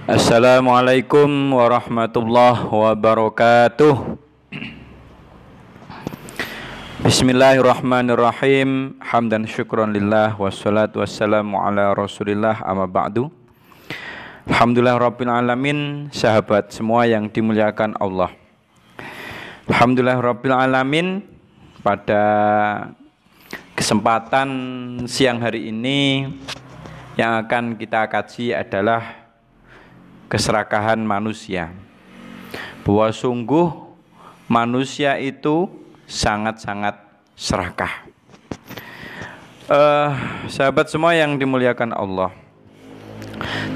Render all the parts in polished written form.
Assalamualaikum warahmatullahi wabarakatuh. Bismillahirrahmanirrahim. Hamdan syukran lillah wassalatu wassalamu ala rasulillah amma ba'du. Alhamdulillah rabbil alamin. Sahabat semua yang dimuliakan Allah, alhamdulillah rabbil alamin. Pada kesempatan siang hari ini yang akan kita kaji adalah keserakahan manusia. Bahwa sungguh manusia itu sangat-sangat serakah. Sahabat semua yang dimuliakan Allah,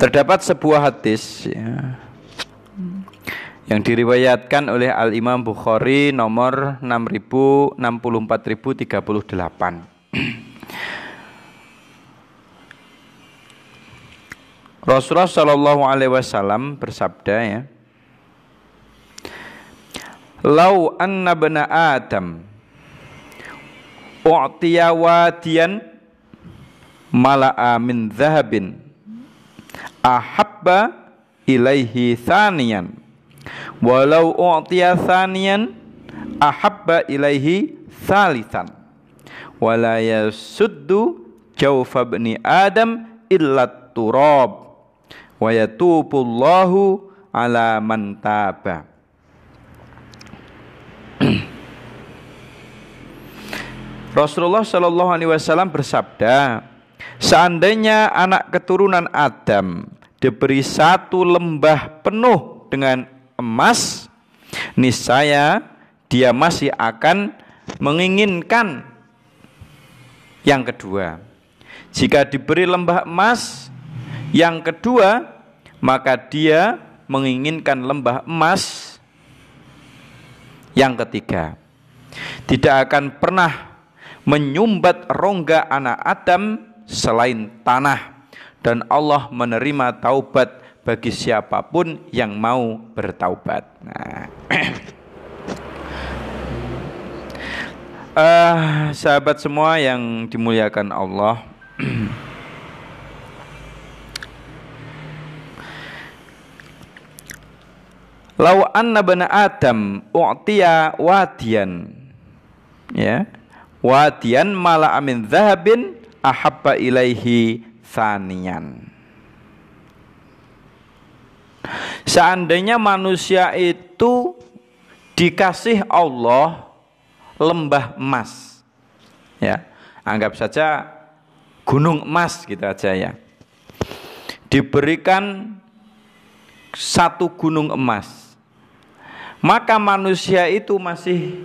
terdapat sebuah hadis yang diriwayatkan oleh Al-Imam Bukhari nomor 64038. Rasulullah Shallallahu Alaihi Wasallam bersabda, ya, "Lau anna bana Adam u'tiya wadiyan mala'a min dhahabin ahabba ilaihi thaniyan, walau u'tiya thaniyan ahabba ilaihi thalithan, wala yasuddu jawfa bani Adam illa turab, wa yatubullahu ala man taba." Rasulullah Shallallahu Alaihi Wasallam bersabda, seandainya anak keturunan Adam diberi satu lembah penuh dengan emas, niscaya dia masih akan menginginkan yang kedua. Jika diberi lembah emas yang kedua, maka dia menginginkan lembah emas yang ketiga. Tidak akan pernah menyumbat rongga anak Adam selain tanah, dan Allah menerima taubat bagi siapapun yang mau bertaubat. Sahabat semua yang dimuliakan Allah, lau anna bana Adam u'tiya wadiyan, ya, wadiyan mala'a min dhahabin ahabba ilaihi thaniyan. Seandainya manusia itu dikasih Allah lembah emas, ya, anggap saja gunung emas gitu aja, ya, diberikan satu gunung emas, maka manusia itu masih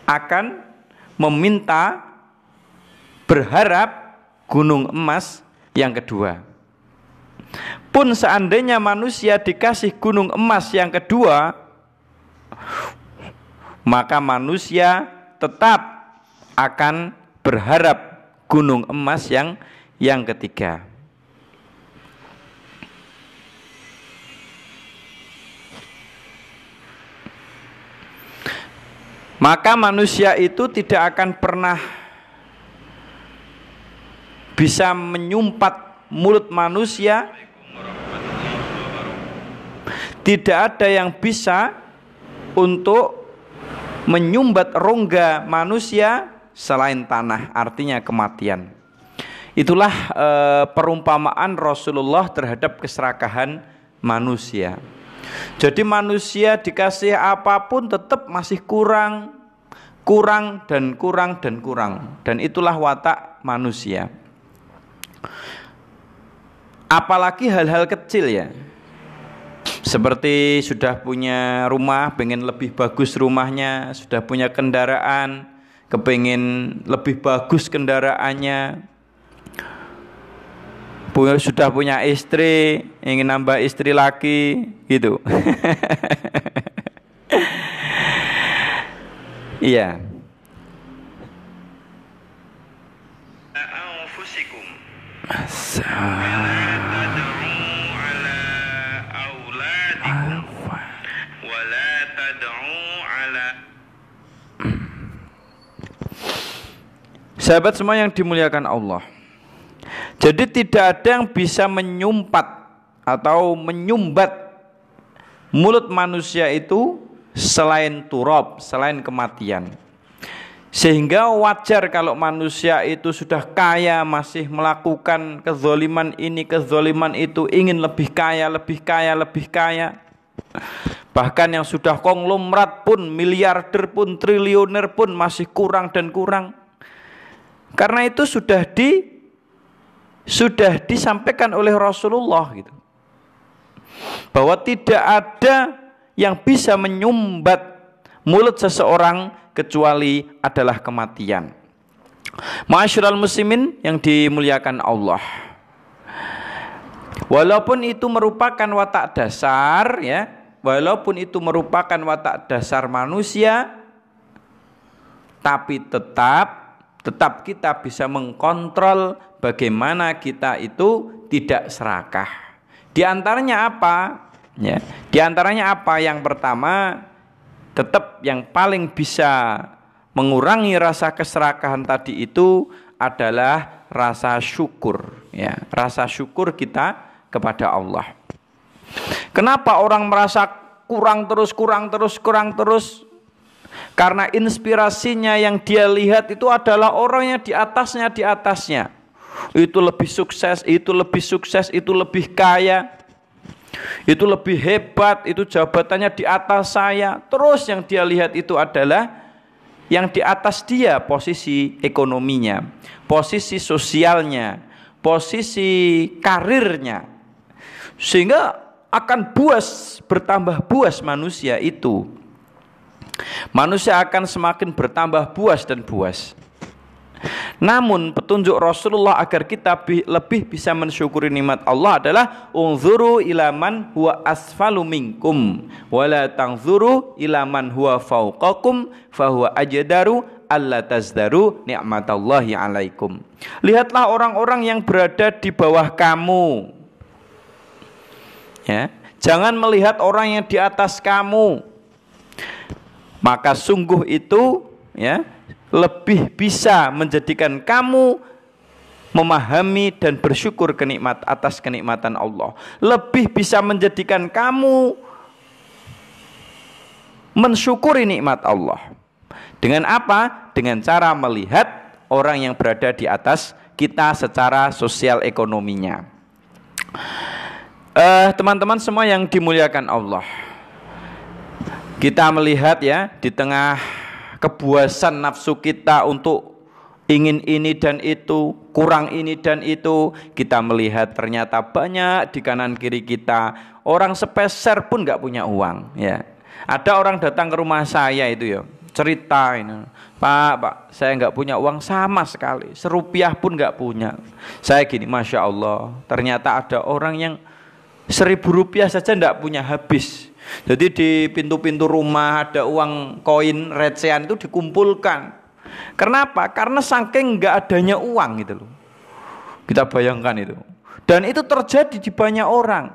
akan meminta, berharap gunung emas yang kedua. Pun seandainya manusia dikasih gunung emas yang kedua, maka manusia tetap akan berharap gunung emas yang ketiga. Maka manusia itu tidak akan pernah bisa menyumpat mulut manusia. Tidak ada yang bisa untuk menyumbat rongga manusia selain tanah, artinya kematian. Itulah perumpamaan Rasulullah terhadap keserakahan manusia. Jadi manusia dikasih apapun tetap masih kurang dan kurang. Dan itulah watak manusia. Apalagi hal-hal kecil, ya. Seperti sudah punya rumah, pengen lebih bagus rumahnya, sudah punya kendaraan, kepengen lebih bagus kendaraannya, sudah punya istri, ingin nambah istri lagi, gitu. Iya. Sahabat semua yang dimuliakan Allah, jadi tidak ada yang bisa menyumpat atau menyumbat mulut manusia itu selain turab, selain kematian. Sehingga wajar kalau manusia itu sudah kaya masih melakukan kezoliman ini, kezoliman itu, ingin lebih kaya, lebih kaya, lebih kaya. Bahkan yang sudah konglomerat pun, miliarder pun, triliuner pun masih kurang dan kurang. Karena itu sudah disampaikan oleh Rasulullah gitu, bahwa tidak ada yang bisa menyumbat mulut seseorang kecuali adalah kematian. Ma'asyiral muslimin yang dimuliakan Allah, walaupun itu merupakan watak dasar ya, walaupun itu merupakan watak dasar manusia, tapi tetap kita bisa mengkontrol bagaimana kita itu tidak serakah. Di antaranya apa? Ya, di antaranya apa? Yang pertama, tetap yang paling bisa mengurangi rasa keserakahan tadi itu adalah rasa syukur, ya, rasa syukur kita kepada Allah. Kenapa orang merasa kurang terus? Karena inspirasinya yang dia lihat itu adalah orang yang di atasnya. Itu lebih sukses, itu lebih kaya, itu lebih hebat, itu jabatannya di atas saya. Terus yang dia lihat itu adalah yang di atas dia, posisi ekonominya, posisi sosialnya, posisi karirnya. Sehingga akan bertambah buas manusia itu. Manusia akan semakin bertambah buas dan buas. Namun petunjuk Rasulullah agar kita lebih bisa mensyukuri nikmat Allah adalah unzuru ila man huwa asfalu minkum wala tanzuru ila man huwa fawqakum fahuwa ajdaru alla tazdaru ni'matallahi alaikum. Lihatlah orang-orang yang berada di bawah kamu. Ya, jangan melihat orang yang di atas kamu. Maka sungguh itu ya lebih bisa menjadikan kamu memahami dan bersyukur atas kenikmatan Allah. Lebih bisa menjadikan kamu mensyukuri nikmat Allah. Dengan apa? Dengan cara melihat orang yang berada di atas kita secara sosial ekonominya. Teman-teman semua yang dimuliakan Allah, kita melihat ya, di tengah kepuasan nafsu kita untuk ingin ini dan itu, kurang ini dan itu, kita melihat ternyata banyak di kanan kiri kita orang sepeser pun nggak punya uang. Ya, ada orang datang ke rumah saya itu ya, cerita ini, Pak, saya nggak punya uang sama sekali, serupiah pun nggak punya. Saya gini, Masya Allah, ternyata ada orang yang 1.000 rupiah saja nggak punya habis. Jadi di pintu-pintu rumah ada uang koin recehan itu dikumpulkan. Kenapa? Karena saking nggak adanya uang gitu loh. Kita bayangkan itu. Dan itu terjadi di banyak orang.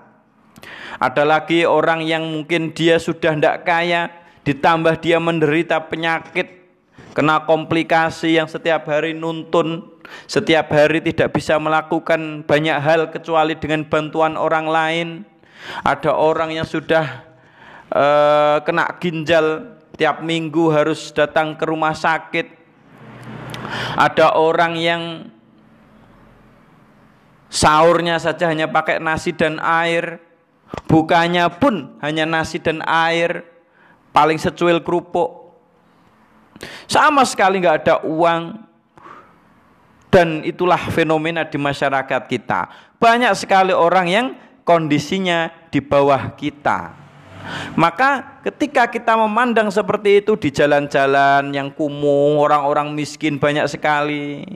Ada lagi orang yang mungkin dia sudah tidak kaya, ditambah dia menderita penyakit, kena komplikasi yang setiap hari nuntun, setiap hari tidak bisa melakukan banyak hal kecuali dengan bantuan orang lain. Ada orang yang sudah kena ginjal, tiap minggu harus datang ke rumah sakit. Ada orang yang sahurnya saja hanya pakai nasi dan air, bukanya pun hanya nasi dan air, paling secuil kerupuk, sama sekali nggak ada uang. Dan itulah fenomena di masyarakat kita. Banyak sekali orang yang kondisinya di bawah kita. Maka ketika kita memandang seperti itu di jalan-jalan yang kumuh, orang-orang miskin banyak sekali.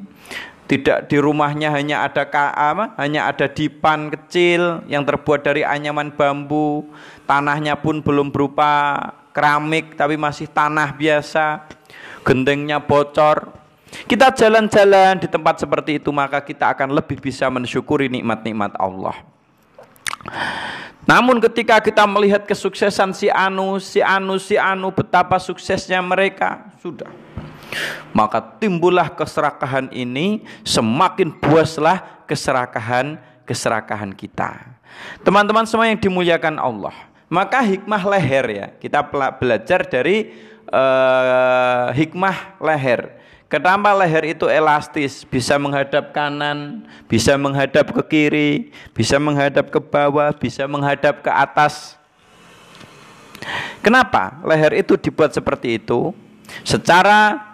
Tidak, di rumahnya hanya ada dipan kecil yang terbuat dari anyaman bambu. Tanahnya pun belum berupa keramik tapi masih tanah biasa. Gentengnya bocor. Kita jalan-jalan di tempat seperti itu, maka kita akan lebih bisa mensyukuri nikmat-nikmat Allah. Namun ketika kita melihat kesuksesan si anu, betapa suksesnya mereka, sudah, maka timbullah keserakahan ini, semakin buaslah keserakahan keserakahan kita. Teman-teman semua yang dimuliakan Allah, maka hikmah leher ya, kita belajar dari hikmah leher. Kenapa leher itu elastis, bisa menghadap kanan, bisa menghadap ke kiri, bisa menghadap ke bawah, bisa menghadap ke atas. Kenapa leher itu dibuat seperti itu? Secara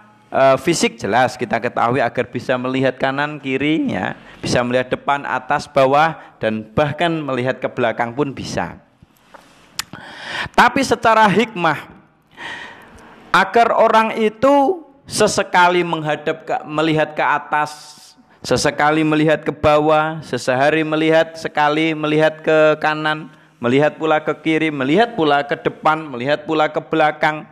fisik jelas kita ketahui agar bisa melihat kanan kiri ya, bisa melihat depan atas bawah, dan bahkan melihat ke belakang pun bisa. Tapi secara hikmah, agar orang itu sesekali melihat ke atas, sesekali melihat ke bawah, sekali melihat ke kanan, melihat pula ke kiri, melihat pula ke depan, melihat pula ke belakang.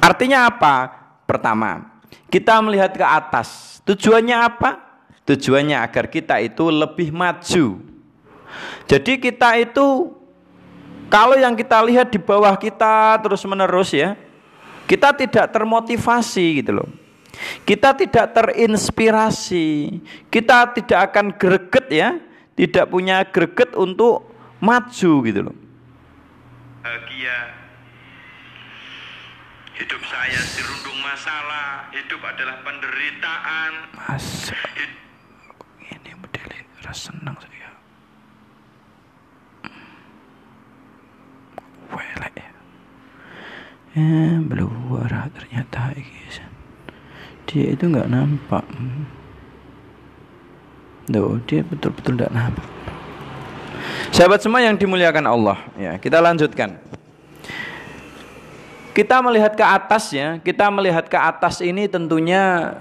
Artinya apa? Pertama, kita melihat ke atas. Tujuannya apa? Tujuannya agar kita itu lebih maju. Jadi kita itu, kalau yang kita lihat di bawah kita terus menerus ya, kita tidak termotivasi gitu loh. Kita tidak terinspirasi. Kita tidak akan greget ya, tidak punya greget untuk maju gitu loh. Bahagia. Hidup saya dirundung masalah, hidup adalah penderitaan. Ini modelnya rasa senang saya. Welek ya. Beluara ternyata dia itu nggak nampak. Dia betul-betul nggak nampak. Sahabat semua yang dimuliakan Allah, ya kita lanjutkan. Kita melihat ke atas ya, kita melihat ke atas ini tentunya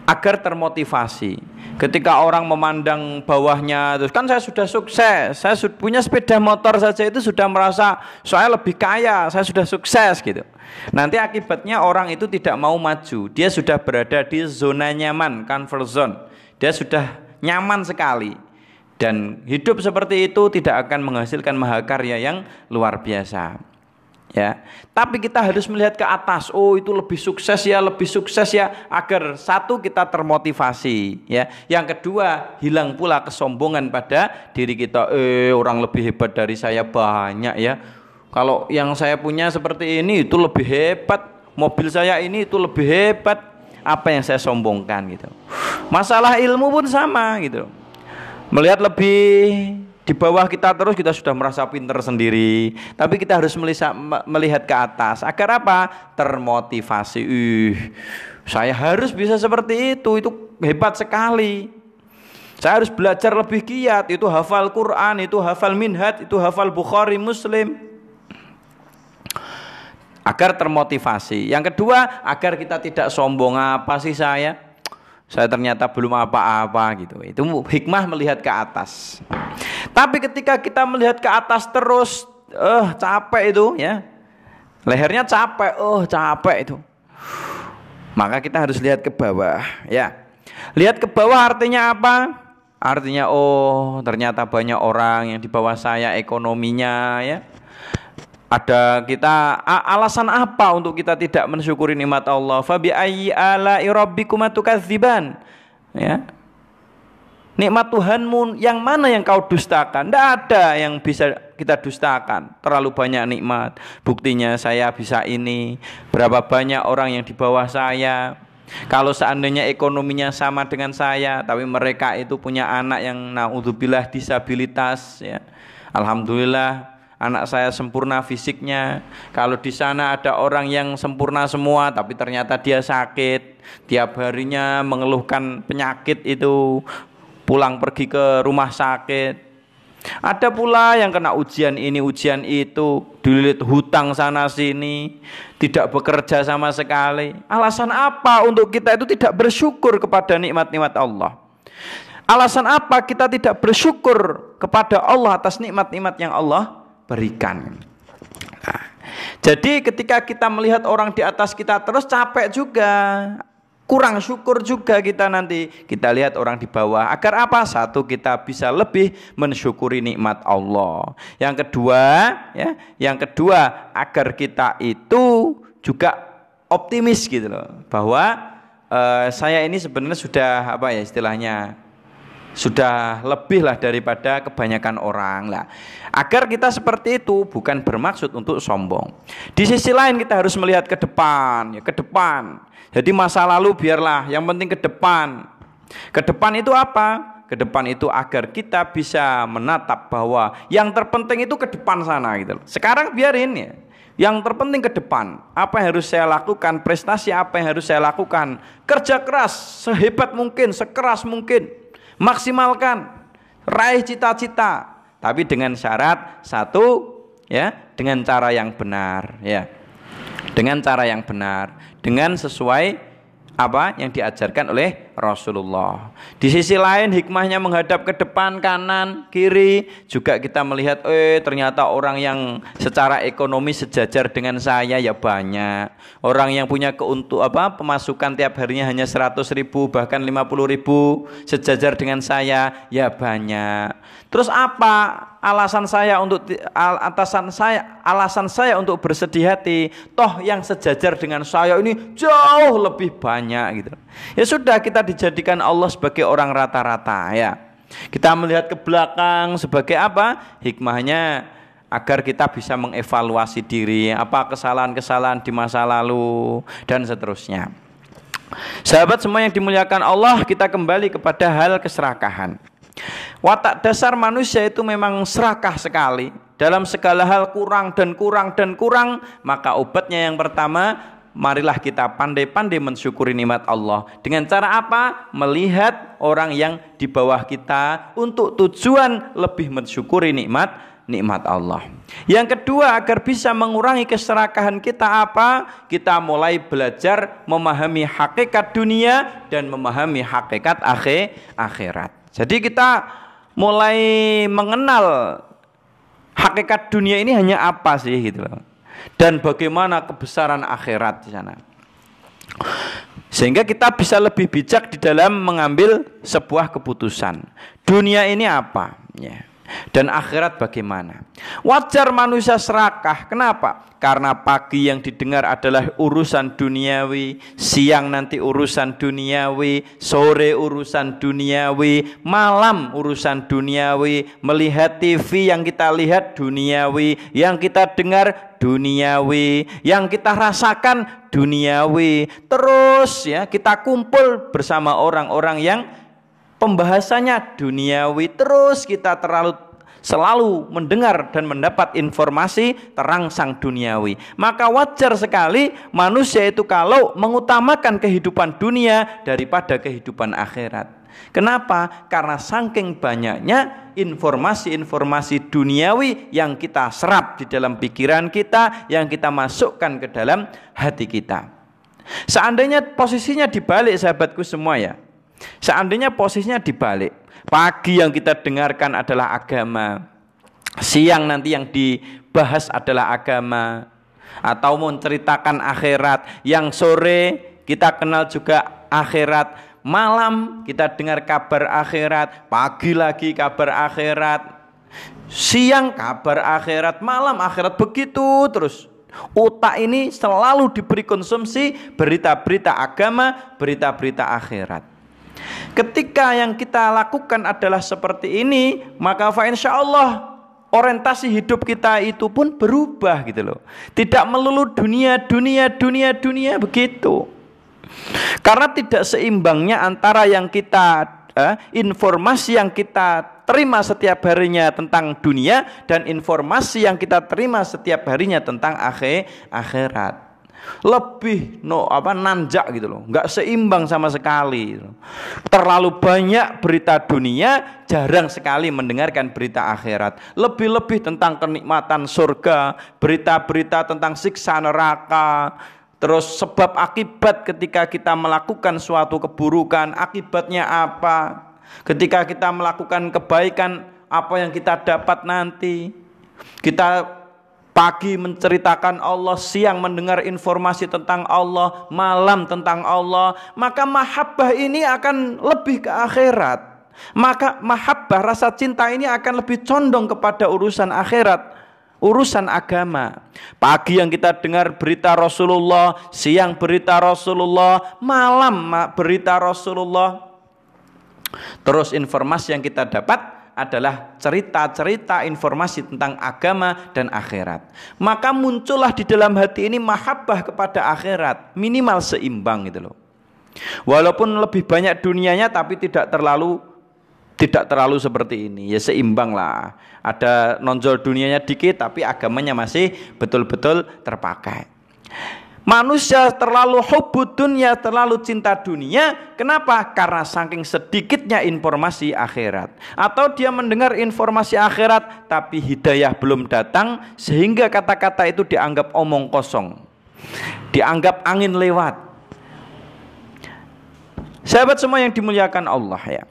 agar termotivasi. Ketika orang memandang bawahnya, terus kan saya sudah sukses, saya punya sepeda motor saja itu sudah merasa saya lebih kaya, saya sudah sukses gitu. Nanti akibatnya orang itu tidak mau maju, dia sudah berada di zona nyaman, comfort zone. Dia sudah nyaman sekali. Dan hidup seperti itu tidak akan menghasilkan mahakarya yang luar biasa. Ya, tapi kita harus melihat ke atas. Oh, itu lebih sukses ya, agar satu kita termotivasi ya. Yang kedua, hilang pula kesombongan pada diri kita. Orang lebih hebat dari saya banyak ya. Kalau yang saya punya seperti ini itu lebih hebat. Mobil saya ini itu lebih hebat. Apa yang saya sombongkan gitu. Masalah ilmu pun sama gitu. Melihat lebih di bawah kita terus, kita sudah merasa pintar sendiri. Tapi kita harus melihat ke atas. Agar apa? Termotivasi. Saya harus bisa seperti itu hebat sekali. Saya harus belajar lebih giat. Itu hafal Quran, itu hafal Minhaj, itu hafal Bukhari, Muslim. Agar termotivasi. Yang kedua, agar kita tidak sombong. Apa sih saya ternyata belum apa-apa gitu. Itu hikmah melihat ke atas. Tapi ketika kita melihat ke atas terus, capek itu ya. Lehernya capek, capek itu. Maka kita harus lihat ke bawah ya. Lihat ke bawah artinya apa? Artinya ternyata banyak orang yang di bawah saya ekonominya ya. Ada kita alasan apa untuk kita tidak mensyukuri nikmat Allah? Fa bi ayyi ala'i rabbikuma tukadziban. Ya. Nikmat Tuhanmu yang mana yang kau dustakan? Tidak ada yang bisa kita dustakan. Terlalu banyak nikmat. Buktinya saya bisa ini. Berapa banyak orang yang di bawah saya. Kalau seandainya ekonominya sama dengan saya, tapi mereka itu punya anak yang naudzubillah disabilitas ya. Alhamdulillah anak saya sempurna fisiknya. Kalau di sana ada orang yang sempurna semua, tapi ternyata dia sakit, tiap harinya mengeluhkan penyakit itu, pulang pergi ke rumah sakit. Ada pula yang kena ujian ini, ujian itu, dililit hutang sana sini, tidak bekerja sama sekali. Alasan apa untuk kita itu tidak bersyukur kepada nikmat-nikmat Allah? Alasan apa kita tidak bersyukur kepada Allah atas nikmat-nikmat yang Allah berikan? Nah, jadi ketika kita melihat orang di atas kita terus capek juga, kurang syukur juga kita nanti. Kita lihat orang di bawah. Agar apa? Satu, kita bisa lebih mensyukuri nikmat Allah. Yang kedua, agar kita itu juga optimis gitu loh, bahwa saya ini sebenarnya sudah istilahnya Sudah lebih lah daripada kebanyakan orang lah. Agar kita seperti itu bukan bermaksud untuk sombong. Di sisi lain kita harus melihat ke depan, ya ke depan. Jadi masa lalu biarlah, yang penting ke depan. Ke depan itu apa? Ke depan itu agar kita bisa menatap bahwa yang terpenting itu ke depan sana gitu. Sekarang biarin ya. Yang terpenting ke depan. Apa yang harus saya lakukan? Prestasi apa yang harus saya lakukan? Kerja keras sehebat mungkin, sekeras mungkin. Maksimalkan, raih cita-cita, tapi dengan syarat satu, ya, dengan cara yang benar, ya, dengan cara yang benar, dengan sesuai apa yang diajarkan oleh Rasulullah. Di sisi lain hikmahnya menghadap ke depan, kanan, kiri, juga kita melihat ternyata orang yang secara ekonomi sejajar dengan saya ya banyak. Orang yang punya pemasukan tiap harinya hanya 100.000 bahkan 50.000 sejajar dengan saya ya banyak. Terus apa alasan saya untuk bersedih hati? Toh yang sejajar dengan saya ini jauh lebih banyak gitu. Ya sudah, kita dijadikan Allah sebagai orang rata-rata ya. Kita melihat ke belakang sebagai apa? Hikmahnya agar kita bisa mengevaluasi diri, apa kesalahan-kesalahan di masa lalu dan seterusnya. Sahabat semua yang dimuliakan Allah, kita kembali kepada hal keserakahan. Watak dasar manusia itu memang serakah sekali. Dalam segala hal kurang dan kurang dan kurang. Maka obatnya yang pertama, marilah kita pandai-pandai mensyukuri nikmat Allah. Dengan cara apa? Melihat orang yang di bawah kita untuk tujuan lebih mensyukuri nikmat Allah. Yang kedua, agar bisa mengurangi keserakahan kita apa? Kita mulai belajar memahami hakikat dunia dan memahami hakikat akhirat. Jadi kita mulai mengenal hakikat dunia ini hanya apa sih gitu loh. Dan bagaimana kebesaran akhirat di sana. Sehingga kita bisa lebih bijak di dalam mengambil sebuah keputusan. Dunia ini apa? Ya. Dan akhirat bagaimana? Wajar manusia serakah. Kenapa? Karena pagi yang didengar adalah urusan duniawi, siang nanti urusan duniawi, sore urusan duniawi, malam urusan duniawi, melihat TV yang kita lihat duniawi, yang kita dengar duniawi, yang kita rasakan duniawi. Terus ya, kita kumpul bersama orang-orang yang pembahasannya duniawi, terus kita selalu mendengar dan mendapat informasi terangsang duniawi. Maka wajar sekali manusia itu kalau mengutamakan kehidupan dunia daripada kehidupan akhirat. Kenapa? Karena saking banyaknya informasi-informasi duniawi yang kita serap di dalam pikiran kita, yang kita masukkan ke dalam hati kita. Seandainya posisinya dibalik, sahabatku semua ya. Seandainya posisinya dibalik, pagi yang kita dengarkan adalah agama, siang nanti yang dibahas adalah agama, atau menceritakan akhirat, yang sore kita kenal juga akhirat, malam kita dengar kabar akhirat, pagi lagi kabar akhirat, siang kabar akhirat, malam akhirat, begitu terus. Otak ini selalu diberi konsumsi berita-berita agama, berita-berita akhirat. Ketika yang kita lakukan adalah seperti ini, maka insyaallah orientasi hidup kita itu pun berubah gitu loh. Tidak melulu dunia begitu. Karena tidak seimbangnya antara yang kita informasi yang kita terima setiap harinya tentang dunia dan informasi yang kita terima setiap harinya tentang akhirat. Lebih nanjak gitu loh, nggak seimbang sama sekali. Terlalu banyak berita dunia, jarang sekali mendengarkan berita akhirat. Lebih-lebih tentang kenikmatan surga, berita-berita tentang siksa neraka, terus sebab akibat ketika kita melakukan suatu keburukan, akibatnya apa? Ketika kita melakukan kebaikan, apa yang kita dapat nanti? Kita pagi menceritakan Allah, siang mendengar informasi tentang Allah, malam tentang Allah, maka mahabbah ini akan lebih ke akhirat. Maka mahabbah, rasa cinta ini akan lebih condong kepada urusan akhirat, urusan agama. Pagi yang kita dengar berita Rasulullah, siang berita Rasulullah, malam berita Rasulullah, Terus informasi yang kita dapat adalah cerita-cerita informasi tentang agama dan akhirat. Maka muncullah di dalam hati ini mahabbah kepada akhirat, minimal seimbang gitu loh. Walaupun lebih banyak dunianya tapi tidak terlalu seperti ini. Ya seimbang lah. Ada nonjol dunianya dikit tapi agamanya masih betul-betul terpakai. Manusia terlalu hubbud dunya, terlalu cinta dunia. Kenapa? Karena saking sedikitnya informasi akhirat. Atau dia mendengar informasi akhirat tapi hidayah belum datang, sehingga kata-kata itu dianggap omong kosong, dianggap angin lewat. Sahabat semua yang dimuliakan Allah ya,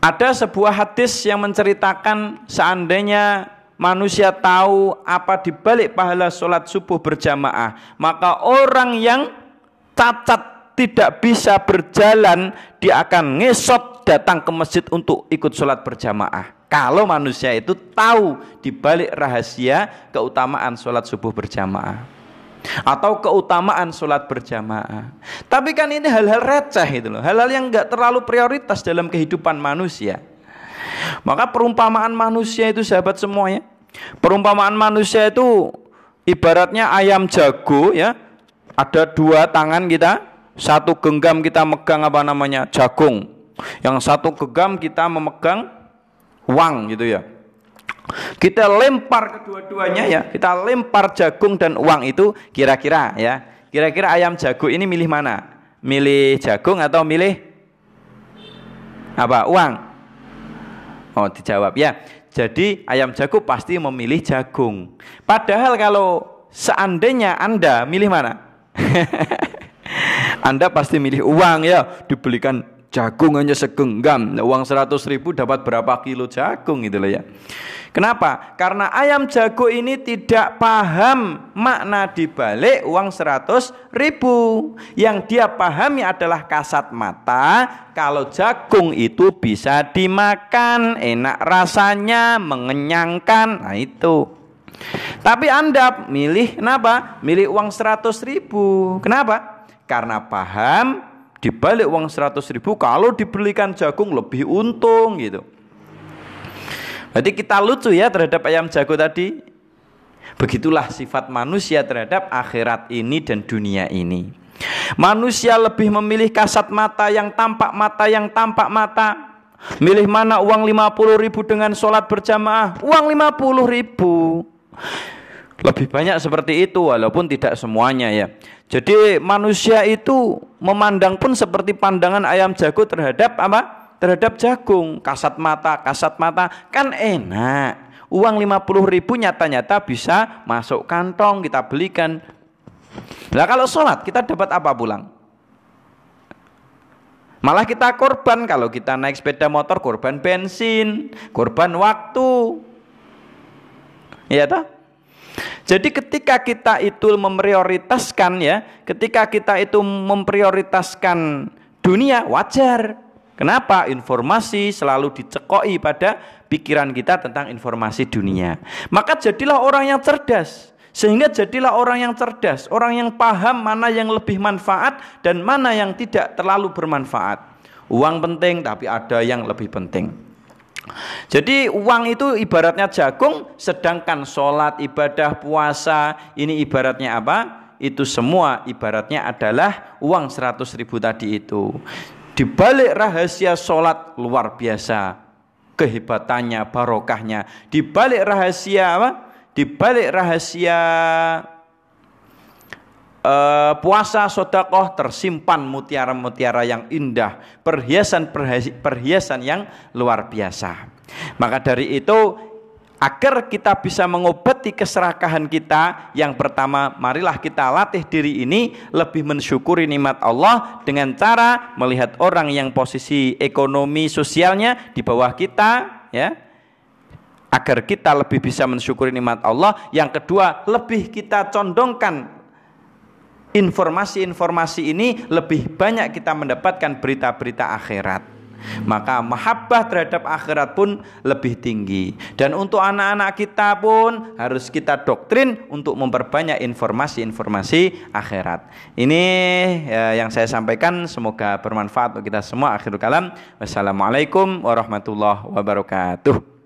ada sebuah hadis yang menceritakan seandainya manusia tahu apa dibalik pahala sholat subuh berjamaah, maka orang yang cacat tidak bisa berjalan, dia akan ngesot datang ke masjid untuk ikut sholat berjamaah. Kalau manusia itu tahu dibalik rahasia keutamaan sholat subuh berjamaah atau keutamaan sholat berjamaah. Tapi kan ini hal-hal receh itu loh, hal-hal yang nggak terlalu prioritas dalam kehidupan manusia. Maka perumpamaan manusia itu sahabat semuanya, perumpamaan manusia itu ibaratnya ayam jago ya. Ada dua tangan kita, satu genggam kita megang jagung, yang satu genggam kita memegang uang gitu ya. Kita lempar kedua-duanya ya, kita lempar jagung dan uang itu, kira-kira ayam jago ini milih mana? Milih jagung atau milih apa? Uang? Oh, dijawab ya. Jadi ayam jago pasti memilih jagung. Padahal kalau seandainya Anda milih mana? Anda pasti milih uang ya, dibelikan jagung hanya segenggam. Uang 100.000 dapat berapa kilo jagung gitu loh ya. Kenapa? Karena ayam jago ini tidak paham makna dibalik uang 100.000. Yang dia pahami adalah kasat mata, kalau jagung itu bisa dimakan, enak rasanya, mengenyangkan. Nah itu. Tapi Anda milih kenapa? Milih uang 100.000. Kenapa? Karena paham dibalik uang 100.000 kalau dibelikan jagung lebih untung gitu. Berarti kita lucu ya terhadap ayam jago tadi. Begitulah sifat manusia terhadap akhirat ini dan dunia ini. Manusia lebih memilih kasat mata yang tampak mata. Milih mana uang 50.000 dengan sholat berjamaah. Uang 50.000. Lebih banyak seperti itu, walaupun tidak semuanya ya. Jadi manusia itu memandang pun seperti pandangan ayam jago terhadap apa? Terhadap jagung. Kasat mata kan enak. Uang 50.000 nyata-nyata bisa masuk kantong, kita belikan. Nah kalau sholat kita dapat apa pulang? Malah kita korban. Kalau kita naik sepeda motor, korban bensin, korban waktu. Iya toh? Jadi ketika kita itu memprioritaskan dunia, wajar. Kenapa? Informasi selalu dicekoi pada pikiran kita tentang informasi dunia. Maka jadilah orang yang cerdas. Sehingga jadilah orang yang cerdas, orang yang paham mana yang lebih manfaat dan mana yang tidak terlalu bermanfaat. Uang penting tapi ada yang lebih penting. Jadi uang itu ibaratnya jagung, sedangkan sholat, ibadah, puasa ini ibaratnya apa? Itu semua ibaratnya adalah uang 100.000 tadi itu. Di balik rahasia sholat luar biasa kehebatannya, barokahnya. Di balik rahasia apa? Di balik rahasia puasa, sedekah tersimpan mutiara-mutiara yang indah, perhiasan yang luar biasa. Maka dari itu, agar kita bisa mengobati keserakahan kita, yang pertama marilah kita latih diri ini lebih mensyukuri nikmat Allah dengan cara melihat orang yang posisi ekonomi sosialnya di bawah kita ya, agar kita lebih bisa mensyukuri nikmat Allah. Yang kedua, lebih kita condongkan informasi-informasi ini, lebih banyak kita mendapatkan berita-berita akhirat. Maka mahabbah terhadap akhirat pun lebih tinggi. Dan untuk anak-anak kita pun harus kita doktrin untuk memperbanyak informasi-informasi akhirat. Ini yang saya sampaikan, semoga bermanfaat untuk kita semua. Akhirul kalam, wassalamualaikum warahmatullahi wabarakatuh.